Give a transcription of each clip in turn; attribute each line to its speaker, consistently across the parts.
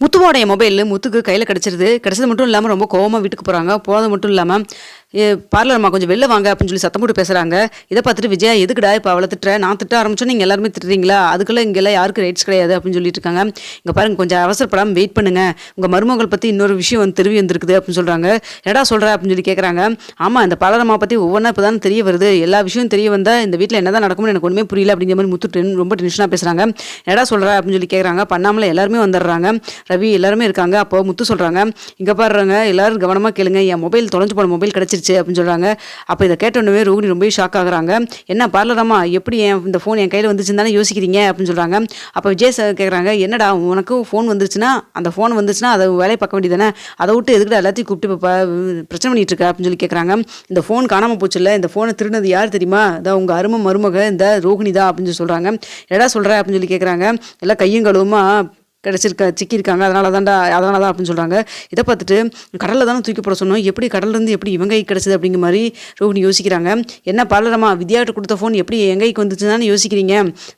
Speaker 1: முத்துவோடைய mobile முத்துக்கு கையில் கிடச்சிருது. கிடச்சது மட்டும் இல்லாமல் ரொம்ப கோவமாக வீட்டுக்கு போகிறாங்க. போகிறது மட்டும் இல்லாமல் பார்லர்மா கொஞ்சம் வெளில வாங்க அப்படின்னு சொல்லி சத்தம் போட்டு பேசுகிறாங்க. இதை பார்த்துட்டு விஜயா, எதுக்குடா இப்போ அவளை திட்டுற? நான் திட்ட ஆரம்பிச்சோன்னு நீங்கள் எல்லாருமே திட்டுறீங்களா? அதுக்குள்ளே இங்கெல்லாம் யாருக்கு ரைட்ஸ் கிடையாது அப்படின்னு சொல்லிட்டு இருக்காங்க. இங்கே பாருங்க, கொஞ்சம் அவசரப்படாமல் வெயிட் பண்ணுங்க. உங்கள் மருமகள் பற்றி இன்னொரு விஷயம் வந்து தெரிய வந்திருக்குது அப்படின்னு சொல்கிறாங்க. என்னடா சொல்கிற அப்படின்னு சொல்லி கேட்குறாங்க. ஆமாம், இந்த பார்லர்மா பற்றி ஒவ்வொன்றா இப்போ தான் தெரிய வருது. எல்லா விஷயம் தெரிய வந்தால் இந்த வீட்டில் என்ன தான் நடக்கும்னு எனக்கு ஒன்றுமே புரியல அப்படிங்கிற மாதிரி முத்து ரொம்ப டென்ஷனாக பேசுகிறாங்க. என்னடா சொல்கிற அப்படின்னு சொல்லி கேட்குறாங்க. பண்ணாமலே எல்லாருமே வந்துடுறாங்க. ரவி எல்லாருமே இருக்காங்க. அப்போ முத்து சொல்கிறாங்க, இங்கே பாருங்க எல்லாரும் கவனமாக கேளுங்க, என் மொபைல் தொலைஞ்சு போன மொபைல் கிடச்சிருச்சு அப்படின்னு சொல்கிறாங்க. அப்போ இதை கேட்டோன்னே ரோகிணி ரொம்ப ஷாக் ஆகுறாங்க. என்ன பார்லராமா, எப்படி இந்த ஃபோன் என் கையில் வந்துச்சுன்னு தானே யோசிக்கிறீங்க அப்படின்னு சொல்கிறாங்க. அப்போ விஜய் சார் கேட்குறாங்க, என்னடா உனக்கும் ஃபோன் வந்துச்சுன்னா அந்த ஃபோன் வந்துச்சுன்னா அதை வேலையை பார்க்க வேண்டியதானே, அதை விட்டு எதுக்கிட்ட எல்லாத்தையும் கூப்பிட்டு இப்போ பிரச்சனை பண்ணிட்டு இருக்க அப்படின்னு சொல்லி கேட்குறாங்க. இந்த ஃபோன் காணாமல் போச்சு இல்லை, இந்த ஃபோனை திருடினது யார் தெரியுமா? அதான் உங்கள் அருமை மருமக இந்த ரோகிணி தான் அப்படின்னு சொல்லி சொல்கிறாங்க. என்னடா சொல்கிற அப்படின்னு சொல்லி கேட்குறாங்க. எல்லாம் கையும் கழுவுமா சிக்கியிருக்காங்க, அதனால தான் அப்படின்னு சொல்கிறாங்க. இதை பார்த்துட்டு கடலில் தானே தூக்கி போட சொன்னோம், எப்படி கடல்லேருந்து எப்படி இவங்க கை கிடச்சிது அப்படிங்கிற மாதிரி ரோகிணி யோசிக்கிறாங்க. என்ன பார்லரமா, வித்யாட்ட கொடுத்த ஃபோன் எப்படி என் கைக்கு வந்துச்சுன்னு யோசிக்கிறீங்க?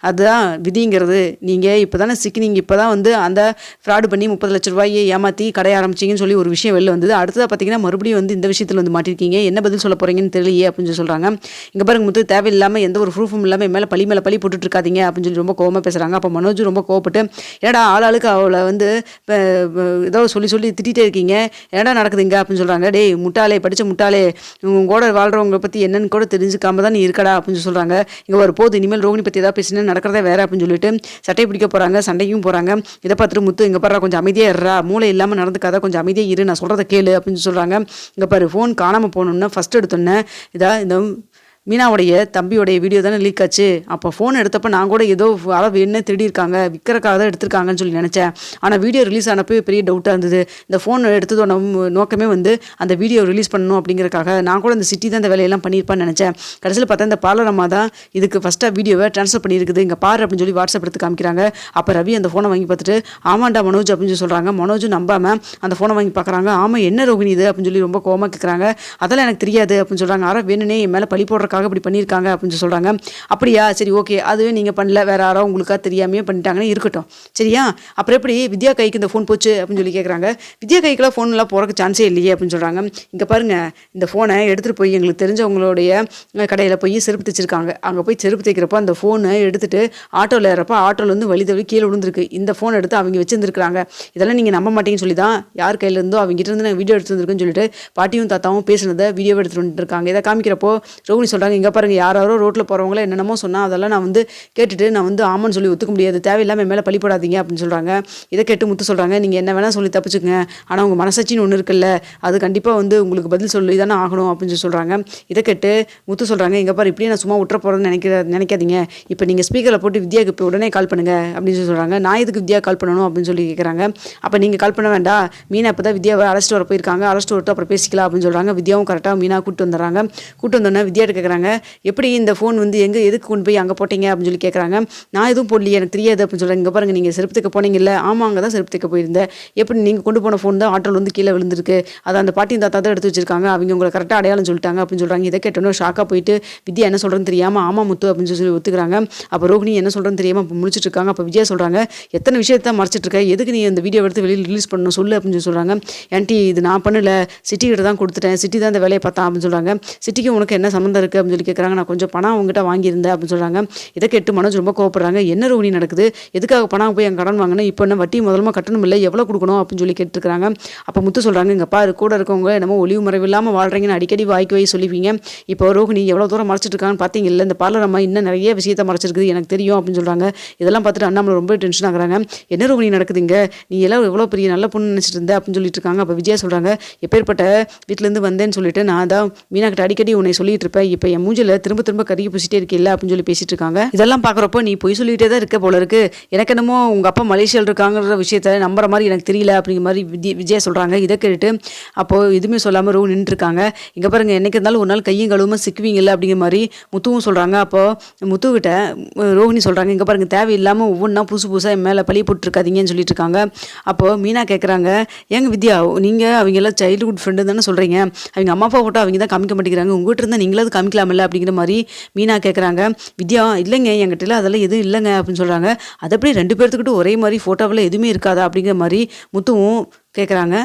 Speaker 1: அதுதான் விதிங்கிறது. நீங்கள் இப்போ தானே சிக்கினீங்க, இப்போ தான் வந்து அந்த ஃப்ராடு பண்ணி 30 லட்ச ரூபாயை ஏமாற்றி கடைய ஆரம்பிச்சிங்கன்னு சொல்லி ஒரு விஷயம் வெளில வந்தது. அடுத்ததாக பார்த்தீங்கன்னா மறுபடியும் வந்து இந்த விஷயத்தில் வந்து மாட்டிருக்கீங்க, என்ன பதில் சொல்ல போகிறீங்கன்னு தெரியலையே அப்படின்னு சொல்லி சொல்கிறாங்க. இங்கே பாருங்க முத்து, தேவையில்லாமல் எந்த ஒரு ப்ரூஃபும் இல்லாமல் மேலே பழி போட்டுட்டு இருக்காதீங்க அப்படின்னு சொல்லி ரொம்ப கோவமாக பேசுகிறாங்க. அப்போ மனோஜ் ரொம்ப கோவப்பட்டு, ஏடா ஆளாளுக்கு அவளை வந்து ஏதோ சொல்லி திட்டிகிட்டே இருக்கீங்க, என்னடா நடக்குதுங்க அப்படின்னு சொல்கிறாங்க. டேய் முட்டாளே, படித்த முட்டாளே, உங்களோட வாழ்கிறவங்களை பற்றி என்னன்னு கூட தெரிஞ்சுக்காம தான் நீ இருக்கடா அப்படின்னு சொல்கிறாங்க. இங்கே ஒரு போது இனிமேல் ரோகிணி பற்றி ஏதாவது பேசினா நடக்கிறதே வேறு அப்படின்னு சொல்லிட்டு சட்டை பிடிக்க போகிறாங்க, சண்டைக்கும் போகிறாங்க. இதை பார்த்துட்டு முத்து, இங்கே பாரு கொஞ்சம் அமைதியாக இருறா, மூளை இல்லாமல் நடந்துக்காத, கொஞ்சம் அமைதியாக இரு, நான் சொல்கிறத கேளு அப்படின்னு சொல்கிறாங்க. இங்கே பாரு, ஃபோன் காணாமல் போகணுன்னா ஃபஸ்ட் எடுத்தோன்னே இந்த மீனாவுடைய தம்பியோடைய வீடியோ தானே லீக் ஆச்சு. அப்போ ஃபோன் எடுத்தப்போ நான் கூட ஏதோ அளவு என்ன திருடியிருக்காங்க, விற்கிறக்காக தான் எடுத்திருக்காங்கன்னு சொல்லி நினச்சேன். ஆனால் வீடியோ ரிலீஸ் ஆனப்போ பெரிய டவுட்டாக இருந்தது. இந்த ஃபோன் எடுத்ததோட நோக்கமே வந்து அந்த வீடியோ ரிலீஸ் பண்ணணும் அப்படிங்கிறக்காக. நான் கூட இந்த சிட்டி தான் இந்த வேலையெல்லாம் பண்ணியிருப்பான்னு நினச்சேன். கடைசியில் பார்த்தா இந்த பார்லரம்மா தான் இதுக்கு ஃபஸ்ட்டாக வீடியோவை ட்ரான்ஸ்ஃபர் பண்ணியிருக்குது, இங்கே பாரு அப்படின்னு சொல்லி வாட்ஸ்அப் எடுத்து காமிக்கிறாங்க. அப்போ ரவி அந்த ஃபோனை வாங்கி பார்த்துட்டு, ஆமாண்டா மனோஜ் அப்படின்னு சொல்லி சொல்கிறாங்க. மனோஜும் நம்பாமல் அந்த ஃபோனை வாங்கி பார்க்குறாங்க. ஆமாம், என்ன ரோகிணி இது அப்படின்னு சொல்லி ரொம்ப கோவமாக கேட்குறாங்க. அதெல்லாம் எனக்கு தெரியாது அப்படின்னு சொல்கிறாங்க. யாரோ வேணுனே என் மேலே பழி போடுறக்காக இப்படி பண்ணியிருக்காங்க அப்படின்னு சொல்கிறாங்க. அப்படியா, சரி ஓகே, அதுவே நீங்கள் பண்ணல, வேற யாரோ உங்களுக்கா தெரியாமையே பண்ணிட்டாங்கன்னு இருக்கட்டும், சரியா? அப்புறம் எப்படி வித்யா கைக்கு இந்த ஃபோன் போச்சு அப்படின்னு சொல்லி கேட்குறாங்க. வித்யா கைக்கெல்லாம் ஃபோன்லாம் போகிறக்கு சான்ஸே இல்லையே அப்படின்னு சொல்கிறாங்க. இங்கே பாருங்கள், இந்த ஃபோனை எடுத்துகிட்டு போய் எங்களுக்கு தெரிஞ்சவங்களுடைய கடையில் போய் செருப்பு தைச்சிருக்காங்க. அங்கே போய் செருப்பு தைக்கிறப்போ அந்த ஃபோனை எடுத்துகிட்டு ஆட்டோவில் ஏறப்போ ஆட்டோவில் வந்து வழி தவறி கீழே விழுந்திருக்கு. இந்த ஃபோன் எடுத்து அவங்க வச்சுருந்துருக்காங்க. இதெல்லாம் நீங்கள் நம்ப மாட்டீங்கன்னு சொல்லி தான் யார் கையில் இருந்தோ அவங்ககிட்ட இருந்து நான் வீடியோ எடுத்துருந்துருக்குன்னு சொல்லிட்டு பாட்டியும் தாத்தாவும் பேசுனதை வீடியோவை எடுத்துகிட்டு வந்துருக்காங்க. இதை காமிக்கிறப்போ ரோகிணி சொல்கிறாங்க, இங்கே பாருங்க, யாரோ ரோட்டில் போகிறவங்கள என்னென்னமோ சொன்னால் அதெல்லாம் நான் வந்து கேட்டுட்டு நான் வந்து ஆமான்னு சொல்லி ஒத்துக்க முடியாது, தேவையில்லாமல் மேலே பழி போடாதீங்க அப்படின்னு சொல்கிறாங்க. இதை கேட்டு முத்து சொல்கிறாங்க, நீங்கள் என்ன வேணால் சொல்லி தப்பிச்சுங்க, ஆனால் உங்கள் மனசாட்சின்னு ஒன்று இருக்குல்ல, அது கண்டிப்பாக வந்து உங்களுக்கு பதில் சொல்லி தானே ஆகணும் அப்படின்னு சொல்லி சொல்கிறாங்க. இதை கேட்டு முத்து சொல்கிறாங்க, இங்கே பாரு, இப்படியே நான் சும்மா விட்டுற போகிறேன்னு நினைக்காதீங்க, இப்போ நீங்கள் ஸ்பீக்கரில் போட்டு வித்யாவுக்கு இப்போ உடனே கால் பண்ணுங்க அப்படின்னு சொல்லி சொல்கிறாங்க. நான் எதுக்கு வித்யா கால் பண்ணணும் அப்படின்னு சொல்லி கேட்குறாங்க. அப்போ நீங்கள் கால் பண்ண வேண்டாம், மீனா இப்போ தான் வித்யாவை அழைச்சிட்டு வர போயிருக்காங்க, அழைச்சிட்டு வரட்டும், அப்புறம் பேசிக்கலாம் அப்படின்னு சொல்கிறாங்க. வித்யாவும் கரெக்டாக மீனா கூப்பிட்டு வந்துடுறாங்க. கூப்பிட்டு வந்தோன்னே வித்யாட்ட கேட்குறாங்க, எப்படி இந்த ஃபோன் வந்து எதுக்கு கொண்டு போய் அங்கே போட்டீங்க அப்படின்னு சொல்லி கேட்குறாங்க. நான் எதுவும் போடலையே, எனக்கு தெரியாது அப்படின்னு சொல்கிறாங்க. இங்கே பாருங்கள், நீங்கள் செருப்பு தைக்க போனீங்கல்ல, ஆமாம் அங்கே தான் செருப்பு தைக்க போயிருந்தேன், எப்படி நீங்கள் கொண்டு போன ஃபோன் தான் ஆட்டோவில் வந்து கீழே விழுந்திருக்கு, அதை அந்த பாட்டியும் தாத்தா தான் எடுத்து வச்சிருக்காங்க, அவங்க உங்களை கரெக்டாக அடையாளம் சொல்லிட்டாங்க அப்படின்னு சொல்கிறாங்க. இதை கேட்டோன்னே ஷாக்காக போயிட்டு வித்யா என்ன சொல்கிறேன்னு தெரியாமல் ஆமாம் முத்து அப்படின்னு சொல்லி ஒத்துக்கிறாங்க. அப்போ ரோகிணி என்ன சொல்கிறேன்னு தெரியாமல் இப்போ முடிச்சுட்டு இருக்காங்க. அப்போ விஜயா சொல்கிறாங்க, எத்தனை விஷயத்தான் மறைச்சிட்டு இருக்க, எதுக்கு நீ இந்த வீடியோ எடுத்து வெளியில் ரிலீஸ் பண்ணணும் சொல்லு அப்படின்னு சொல்லி சொல்கிறாங்க. ஆன்ட்டி, இது நான் பண்ணல, சிட்டி கிட்ட தான் கொடுத்துட்டேன், சிட்டி தான் இந்த வேலையை பார்த்தான் அப்படின்னு சொல்கிறாங்க. சிட்டிக்கு உனக்கு என்ன சம்மந்தம் இருக்குது அப்படின்னு சொல்லி கேட்குறாங்க. நான் கொஞ்சம் பணம் அவங்ககிட்ட வாங்கியிருந்தேன் அப்படின்னு சொல்கிறாங்க. இதை கேட்டு மனோஜ் ரொம்ப கோவப்படுறாங்க. என்ன ரோகிணி நடக்குது, எதுக்காக பணம் போய் என் கடன் வாங்கினேன், இப்போ என்ன வட்டி முதல்ல கட்டணும் இல்லை, எவ்வளோ கொடுக்கணும் அப்படின்னு சொல்லி கேட்டுருக்காங்க. அப்போ முத்து சொல்கிறாங்க, இங்கே பாரு, கூட இருக்கவங்க என்னமோ ஒளிவு மறைவு இல்லாமல் வாழ்கிறீங்கன்னு அடிக்கடி வாய்க்கு வை சொல்லிப்பீங்க, இப்போ ரோகிணி எவ்வளோ தூரம் மறைச்சிட்டு இருக்காங்கன்னு பார்த்தீங்கல்ல, இந்த பார்லர் அம்மா இன்னும் நிறைய விஷயத்தை மறைச்சிருக்குது எனக்கு தெரியும் அப்படின்னு சொல்கிறாங்க. இதெல்லாம் பார்த்துட்டு அண்ணாமலை ரொம்ப டென்ஷன் ஆகுறாங்க. என்ன ரோகிணி நடக்குதுங்க, நீ எல்லாம் எவ்வளோ பெரிய நல்ல பொண்ணு நினச்சிட்டு இருந்த அப்படின்னு சொல்லிட்டு இருக்காங்க. அப்போ விஜயா சொல்கிறாங்க, எப்பேற்பட்ட வீட்டிலேருந்து வந்தேன்னு சொல்லிட்டு நான் தான் மீனாக்கிட்ட அடிக்கடி உன்னை சொல்லிட்டு இருப்பேன், இப்போ என் மூஞ்சில் திரும்ப கருகி பூசிட்டே இருக்கில்ல அப்படின்னு சொல்லி பேசிட்டு இருக்காங்க. இதெல்லாம் பார்க்குறப்போ நீ பொய் சொல்லிகிட்டே தான் இருக்க போல இருக்கு, எனக்கு என்னமோ உங்கள் அப்பா மலேசியாவில் இருக்காங்கிற விஷயத்த நம்புற மாதிரி எனக்கு தெரியல அப்படிங்கிற மாதிரி விஜயா சொல்கிறாங்க. இதை கேட்டுட்டு அப்போது எதுவுமே சொல்லாமல் ரோகு நின்றுருக்காங்க. இங்கே பாருங்கள், என்னைக்கு இருந்தாலும் ஒரு நாள் கையும் கழுவுமா சிக்குவீங்கல்ல அப்படிங்கிற மாதிரி முத்துவும் சொல்கிறாங்க. அப்போது முத்துக்கிட்ட ரோஹிணி சொல்கிறாங்க, இங்கே பாருங்கள், தேவையில்லாமல் ஒவ்வொன்றா புதுசாக என் மேலே பழி போட்டுருக்காதீங்கன்னு சொல்லிட்டு இருக்காங்க. அப்போது மீனா கேட்குறாங்க, ஏங்க வித்யா, நீங்கள் அவங்க எல்லாம் சைல்டுஹுட் ஃப்ரெண்டு தானே சொல்கிறீங்க, அவங்க அம்மா அப்பா போட்டு அவங்க தான் காமிக்க மாட்டேங்கிறாங்க, உங்கள்கிட்ட இருந்தால் நீங்களாவது காமிக்கலாம் பண்ணிக்கலாம்ல அப்படிங்கிற மாதிரி மீனா கேட்குறாங்க. வித்யா இல்லைங்க என்கிட்டலாம் அதெல்லாம் எதுவும் இல்லைங்க அப்படின்னு சொல்கிறாங்க. அது அப்படியே 2 பேர்த்துக்கிட்ட ஒரே மாதிரி ஃபோட்டோவில் எதுவுமே இருக்காதா அப்படிங்கிற மாதிரி முத்துவும் கேட்குறாங்க.